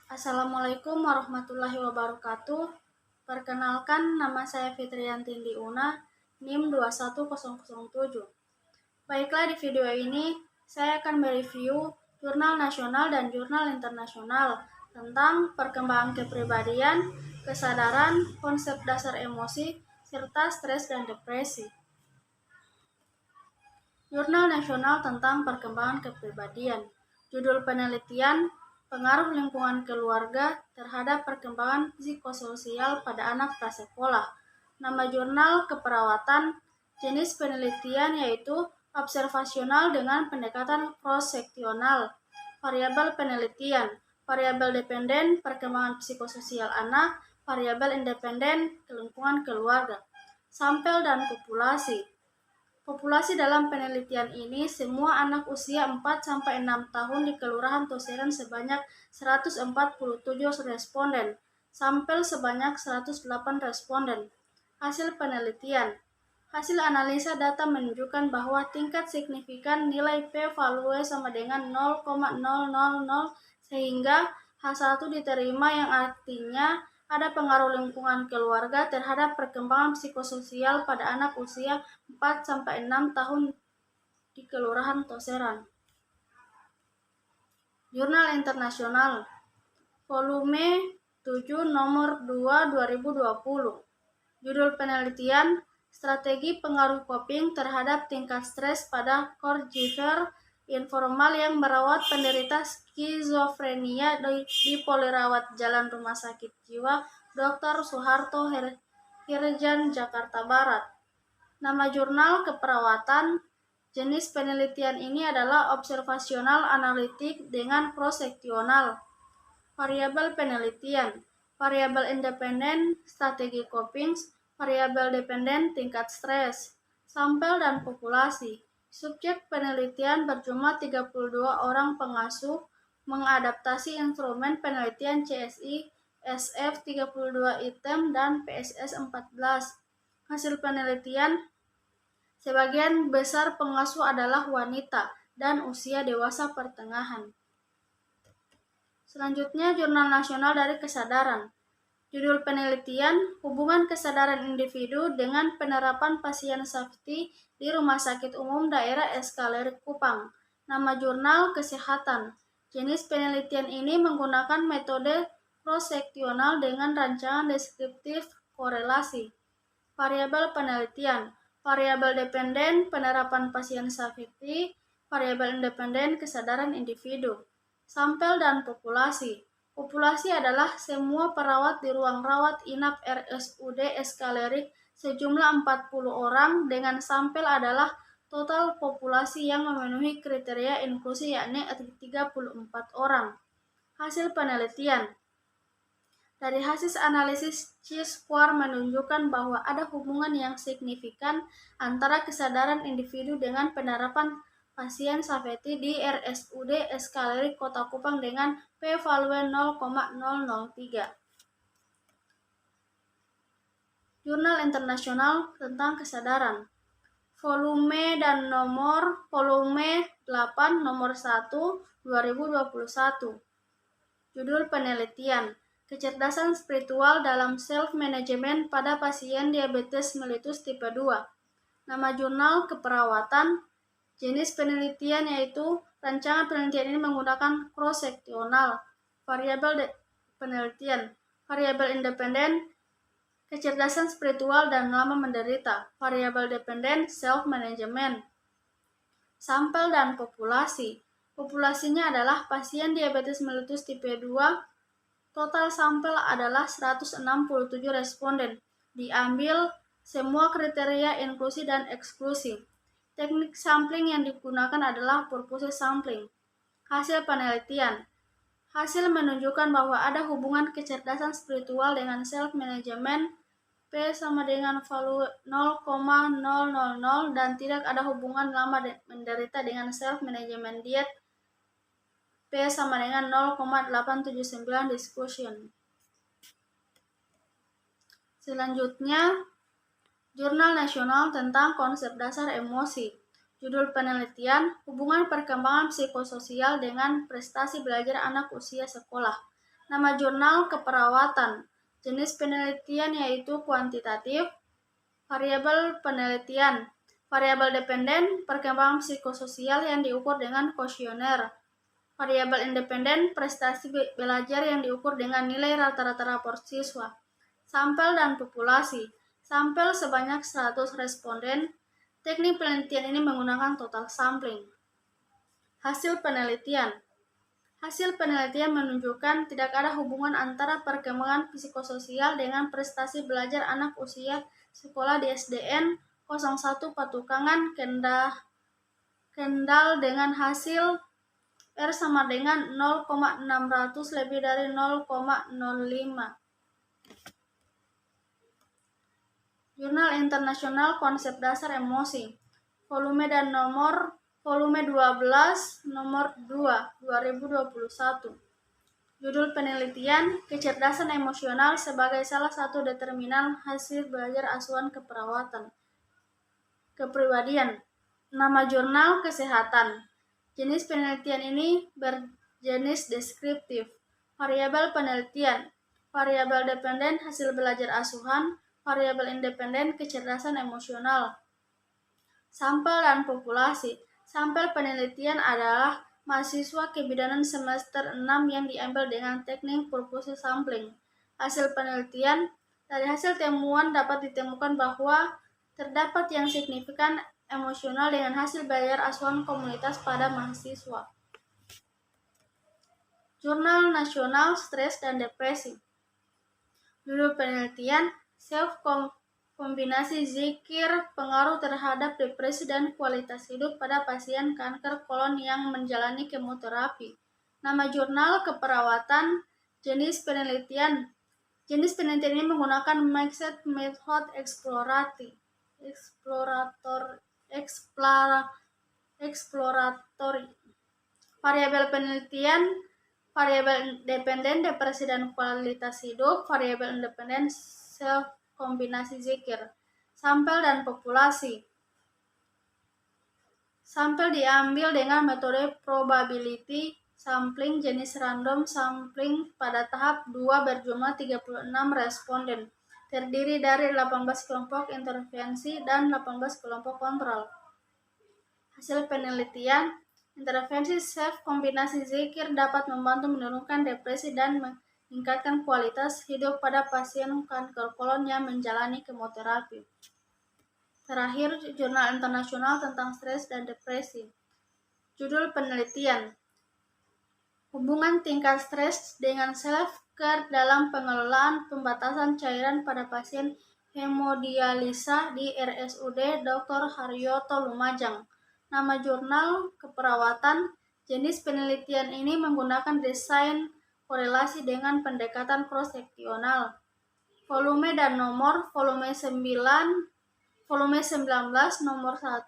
Assalamualaikum warahmatullahi wabarakatuh. Perkenalkan, nama saya Fitriyanti Una, NIM 21007. Baiklah, di video ini saya akan mereview jurnal nasional dan jurnal internasional tentang perkembangan kepribadian, kesadaran, konsep dasar emosi, serta stres dan depresi. Jurnal nasional tentang perkembangan kepribadian. Judul penelitian, pengaruh lingkungan keluarga terhadap perkembangan psikososial pada anak prasekolah. Nama jurnal keperawatan, jenis penelitian yaitu observasional dengan pendekatan cross-seksional. Variabel penelitian, variabel dependen perkembangan psikososial anak, variabel independen lingkungan keluarga. Sampel dan populasi. Populasi dalam penelitian ini semua anak usia 4-6 tahun di Kelurahan Toseran sebanyak 147 responden, sampel sebanyak 108 responden. Hasil penelitian. Hasil analisa data menunjukkan bahwa tingkat signifikan nilai p-value sama dengan 0,000 sehingga H1 diterima, yang artinya ada pengaruh lingkungan keluarga terhadap perkembangan psikososial pada anak usia 4-6 tahun di Kelurahan Toseran. Jurnal internasional, volume 7 nomor 2 2020. Judul penelitian, strategi pengaruh coping terhadap tingkat stres pada caregiver informal yang merawat penderita skizofrenia di Polirawat Jalan Rumah Sakit Jiwa Dr. Soeharto Hirjan, Jakarta Barat. Nama jurnal keperawatan. Jenis penelitian ini adalah observasional analitik dengan cross-seksional. Variabel penelitian, variabel independen strategi coping, variabel dependen tingkat stres. Sampel dan populasi. Subjek penelitian berjumlah 32 orang pengasuh, mengadaptasi instrumen penelitian CSI SF 32 item dan PSS 14. Hasil penelitian, sebagian besar pengasuh adalah wanita dan usia dewasa pertengahan. Selanjutnya, jurnal nasional dari kesadaran. Judul penelitian, hubungan kesadaran individu dengan penerapan pasien safety di Rumah Sakit Umum Daerah Eskalerik Kupang. Nama jurnal kesehatan. Jenis penelitian ini menggunakan metode cross-seksional dengan rancangan deskriptif korelasi. Variabel penelitian, variabel dependen penerapan pasien safety, variabel independen kesadaran individu. Sampel dan populasi. Populasi adalah semua perawat di ruang rawat inap RSUD Eskalerik sejumlah 40 orang dengan sampel adalah total populasi yang memenuhi kriteria inklusi yakni 34 orang. Hasil penelitian. Dari hasil analisis C-square menunjukkan bahwa ada hubungan yang signifikan antara kesadaran individu dengan penerapan pasien safety di RSUD Eskalerik Kota Kupang dengan p-value 0,003. Jurnal internasional tentang kesadaran. Volume dan nomor, volume 8 nomor 1 2021. Judul penelitian, kecerdasan spiritual dalam self-management pada pasien diabetes mellitus tipe 2. Nama jurnal keperawatan. Jenis penelitian yaitu rancangan penelitian ini menggunakan cross-seksional. Variabel penelitian, variabel independen kecerdasan spiritual dan lama menderita. Variabel dependen self-management. Sampel dan populasi. Populasinya adalah pasien diabetes mellitus tipe 2. Total sampel adalah 167 responden. Diambil semua kriteria inklusi dan eksklusi. Teknik sampling yang digunakan adalah purpose sampling. Hasil penelitian. Hasil menunjukkan bahwa ada hubungan kecerdasan spiritual dengan self-management P sama dengan value 0,000 dan tidak ada hubungan lama menderita dengan self-management diet P sama dengan 0,879 discussion. Selanjutnya, jurnal nasional tentang konsep dasar emosi. Judul penelitian, hubungan perkembangan psikososial dengan prestasi belajar anak usia sekolah. Nama jurnal keperawatan. Jenis penelitian yaitu kuantitatif, variabel penelitian, variabel dependen, perkembangan psikososial yang diukur dengan kuesioner, variabel independen, prestasi belajar yang diukur dengan nilai rata-rata rapor siswa, sampel dan populasi. Sampel sebanyak 100 responden. Teknik penelitian ini menggunakan total sampling. Hasil penelitian. Hasil penelitian menunjukkan tidak ada hubungan antara perkembangan psikososial dengan prestasi belajar anak usia sekolah di SDN 01 Patukangan, Kendal dengan hasil R sama dengan 0,600 lebih dari 0,05. Jurnal Internasional Konsep Dasar Emosi. Volume 12 nomor 2 2021. Judul penelitian, kecerdasan emosional sebagai salah satu determinan hasil belajar asuhan keperawatan. Kepribadian. Nama jurnal kesehatan. Jenis penelitian ini berjenis deskriptif. Variabel penelitian, variabel dependen hasil belajar asuhan, variabel independen kecerdasan emosional. Sampel dan populasi. Sampel penelitian adalah mahasiswa kebidanan semester 6 yang diambil dengan teknik purposive sampling. Hasil penelitian, dari hasil temuan dapat ditemukan bahwa terdapat yang signifikan emosional dengan hasil belajar asuhan komunitas pada mahasiswa. Jurnal Nasional Stres dan Depresi. Judul penelitian, kombinasi zikir pengaruh terhadap depresi dan kualitas hidup pada pasien kanker kolon yang menjalani kemoterapi. Nama jurnal keperawatan. Jenis penelitian. Jenis penelitian ini menggunakan mixed method exploratory. Variabel penelitian, variabel dependen depresi dan kualitas hidup, variabel independen kombinasi zikir. Sampel dan populasi. Sampel diambil dengan metode probability sampling jenis random sampling pada tahap 2 berjumlah 36 responden. Terdiri dari 18 kelompok intervensi dan 18 kelompok kontrol. Hasil penelitian, intervensi kombinasi zikir dapat membantu menurunkan depresi dan meningkatkan kualitas hidup pada pasien kanker kolon yang menjalani kemoterapi. Terakhir, Jurnal Internasional tentang Stres dan Depresi. Judul penelitian, hubungan tingkat stres dengan self-care dalam pengelolaan pembatasan cairan pada pasien hemodialisa di RSUD Dr. Haryoto Lumajang. Nama jurnal keperawatan. Jenis penelitian ini menggunakan desain korelasi dengan pendekatan cross-seksional. Volume dan nomor. Volume 19 nomor 1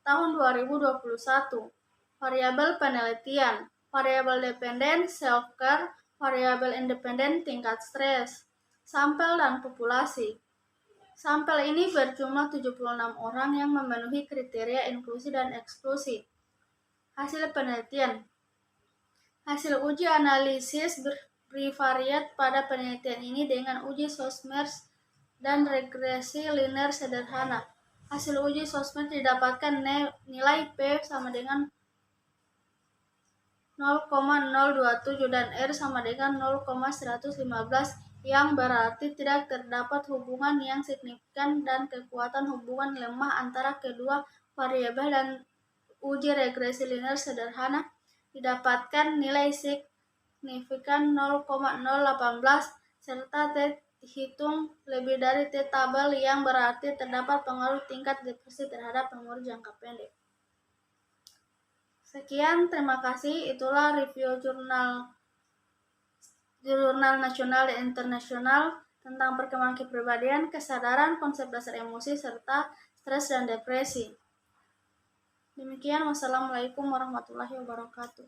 tahun 2021. Variabel penelitian, variabel dependen self-care, variabel independen tingkat stres. Sampel dan populasi. Sampel ini berjumlah 76 orang yang memenuhi kriteria inklusi dan eksklusi. Hasil penelitian. Hasil uji analisis bervariat pada penelitian ini dengan uji Sommers dan regresi linear sederhana. Hasil uji Sommers didapatkan nilai P sama dengan 0,027 dan R sama dengan 0,115 yang berarti tidak terdapat hubungan yang signifikan dan kekuatan hubungan lemah antara kedua variabel, dan uji regresi linear sederhana didapatkan nilai signifikan 0,018 serta T hitung lebih dari T tabel yang berarti terdapat pengaruh tingkat depresi terhadap umur jangka pendek. Sekian, terima kasih. Itulah review jurnal nasional dan internasional tentang perkembangan kepribadian, kesadaran, konsep dasar emosi, serta stres dan depresi. Demikian, wassalamualaikum warahmatullahi wabarakatuh.